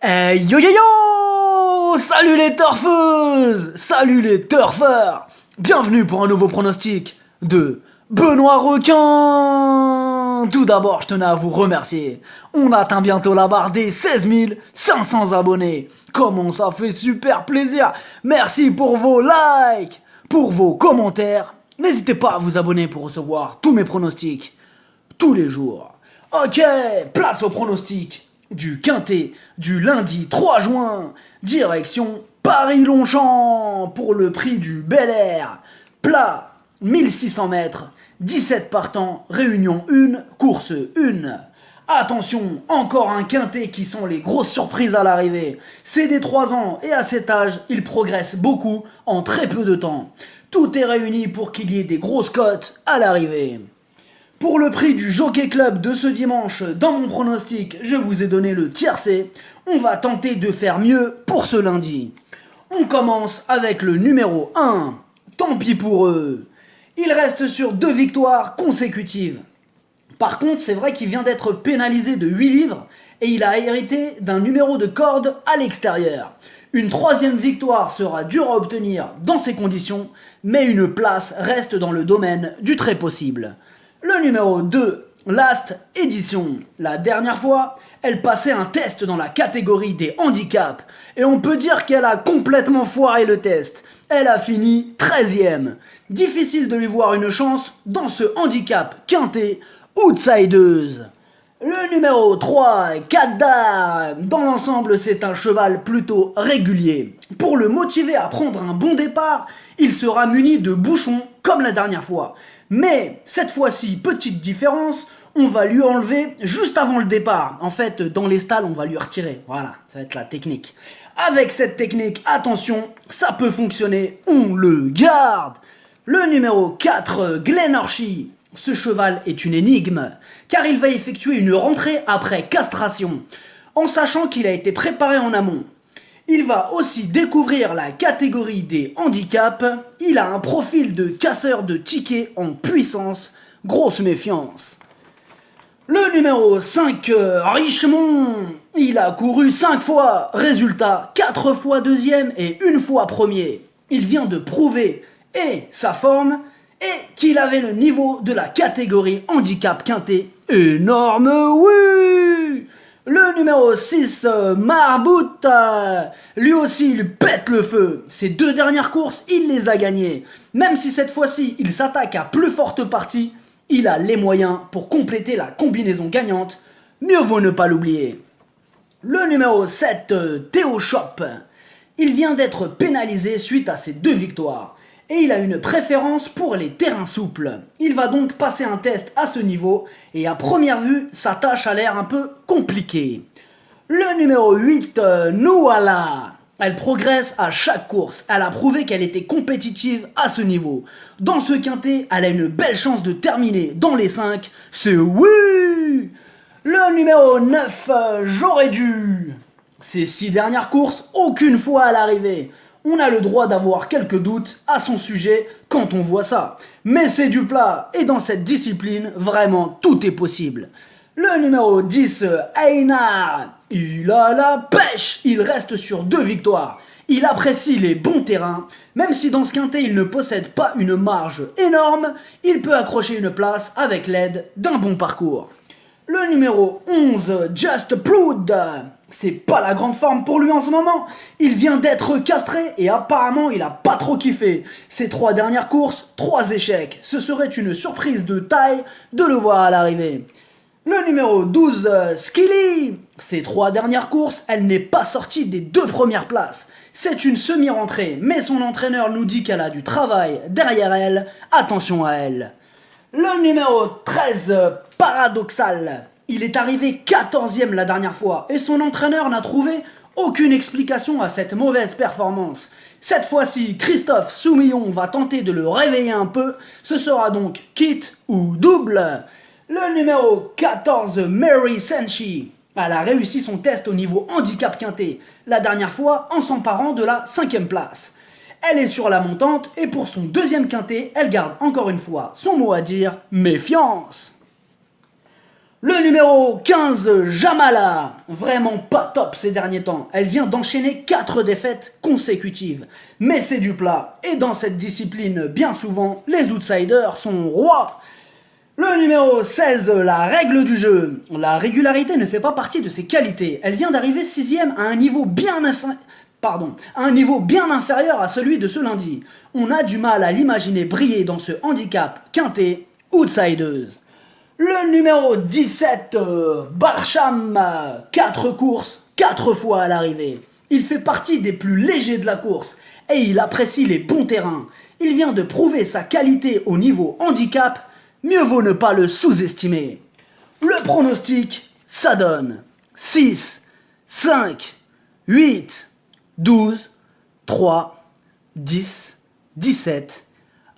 Hey yo yo yo! Salut les turfeuses! Salut les turfeurs! Bienvenue pour un nouveau pronostic de Benoît Requin! Tout d'abord, je tenais à vous remercier. On atteint bientôt la barre des 16 500 abonnés. Comment ça fait super plaisir! Merci pour vos likes, pour vos commentaires. N'hésitez pas à vous abonner pour recevoir tous mes pronostics tous les jours. Ok, place au pronostic du quintet du lundi 3 juin, direction Paris-Longchamp pour le prix du Bel Air. Plat, 1600 mètres, 17 partants, réunion 1, course 1. Attention, encore un quintet qui sont les grosses surprises à l'arrivée. C'est des 3 ans et à cet âge, il progresse beaucoup en très peu de temps. Tout est réuni pour qu'il y ait des grosses cotes à l'arrivée. Pour le prix du Jockey Club de ce dimanche, dans mon pronostic, je vous ai donné le tiercé. On va tenter de faire mieux pour ce lundi. On commence avec le numéro 1. Tant pis pour eux. Il reste sur 2 victoires consécutives. Par contre, c'est vrai qu'il vient d'être pénalisé de 8 livres et il a hérité d'un numéro de corde à l'extérieur. Une 3e victoire sera dure à obtenir dans ces conditions, mais une place reste dans le domaine du très possible. Le numéro 2, Last Edition. La dernière fois, elle passait un test dans la catégorie des handicaps. Et on peut dire qu'elle a complètement foiré le test. Elle a fini 13e. Difficile de lui voir une chance dans ce handicap quintet outsideuse. Le numéro 3, Kadar. Dans l'ensemble, c'est un cheval plutôt régulier. Pour le motiver à prendre un bon départ, il sera muni de bouchons comme la dernière fois. Mais cette fois-ci, petite différence, on va lui enlever juste avant le départ. En fait, dans les stalles, on va lui retirer. Voilà, ça va être la technique. Avec cette technique, attention, ça peut fonctionner, on le garde. Le numéro 4, Glenorchy. Ce cheval est une énigme, car il va effectuer une rentrée après castration, en sachant qu'il a été préparé en amont. Il va aussi découvrir la catégorie des handicaps. Il a un profil de casseur de tickets en puissance. Grosse méfiance. Le numéro 5, Richemont. Il a couru 5 fois. Résultat, 4 fois 2e et 1 fois 1er. Il vient de prouver sa forme et qu'il avait le niveau de la catégorie handicap quintet. Énorme oui! Le numéro 6, Marbout, lui aussi il pète le feu. Ses 2 dernières courses, il les a gagnées. Même si cette fois-ci il s'attaque à plus forte partie, il a les moyens pour compléter la combinaison gagnante. Mieux vaut ne pas l'oublier. Le numéro 7, Théo Shop. Il vient d'être pénalisé suite à ses 2 victoires. Et il a une préférence pour les terrains souples. Il va donc passer un test à ce niveau, et à première vue, sa tâche a l'air un peu compliquée. Le numéro 8, Nouala. Elle progresse à chaque course. Elle a prouvé qu'elle était compétitive à ce niveau. Dans ce quintet, elle a une belle chance de terminer dans les 5. C'est oui! Le numéro 9, J'aurais dû. Ces 6 dernières courses, aucune fois à l'arrivée. On a le droit d'avoir quelques doutes à son sujet quand on voit ça. Mais c'est du plat, et dans cette discipline, vraiment tout est possible. Le numéro 10, Einar, il a la pêche. Il reste sur 2 victoires. Il apprécie les bons terrains. Même si dans ce quintet, il ne possède pas une marge énorme, il peut accrocher une place avec l'aide d'un bon parcours. Le numéro 11, Just Proud. C'est pas la grande forme pour lui en ce moment. Il vient d'être castré et apparemment il a pas trop kiffé. Ses 3 dernières courses, 3 échecs. Ce serait une surprise de taille de le voir à l'arrivée. Le numéro 12, Skilly. Ses 3 dernières courses, elle n'est pas sortie des 2 premières places. C'est une semi-rentrée, mais son entraîneur nous dit qu'elle a du travail derrière elle. Attention à elle. Le numéro 13, Paradoxal. Il est arrivé 14e la dernière fois et son entraîneur n'a trouvé aucune explication à cette mauvaise performance. Cette fois-ci, Christophe Soumillon va tenter de le réveiller un peu. Ce sera donc kit ou double. Le numéro 14, Mary Senshi. Elle a réussi son test au niveau handicap quintet, la dernière fois en s'emparant de la 5e place. Elle est sur la montante et pour son 2e quintet, elle garde encore une fois son mot à dire, méfiance. Le numéro 15, Jamala, vraiment pas top ces derniers temps. Elle vient d'enchaîner 4 défaites consécutives. Mais c'est du plat. Et dans cette discipline, bien souvent, les outsiders sont rois. Le numéro 16, la règle du jeu. La régularité ne fait pas partie de ses qualités. Elle vient d'arriver 6ème à un niveau bien inférieur à celui de ce lundi. On a du mal à l'imaginer briller dans ce handicap quinté Outsiders. Le numéro 17, Barsham, 4 courses, 4 fois à l'arrivée. Il fait partie des plus légers de la course et il apprécie les bons terrains. Il vient de prouver sa qualité au niveau handicap, mieux vaut ne pas le sous-estimer. Le pronostic, ça donne 6, 5, 8, 12, 3, 10, 17,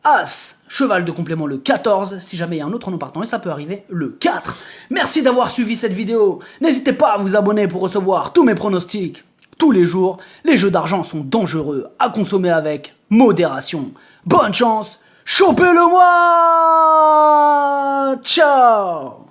As, cheval de complément le 14, si jamais il y a un autre nom partant, et ça peut arriver le 4. Merci d'avoir suivi cette vidéo. N'hésitez pas à vous abonner pour recevoir tous mes pronostics. Tous les jours, les jeux d'argent sont dangereux, à consommer avec modération. Bonne chance, chopez-le moi. Ciao.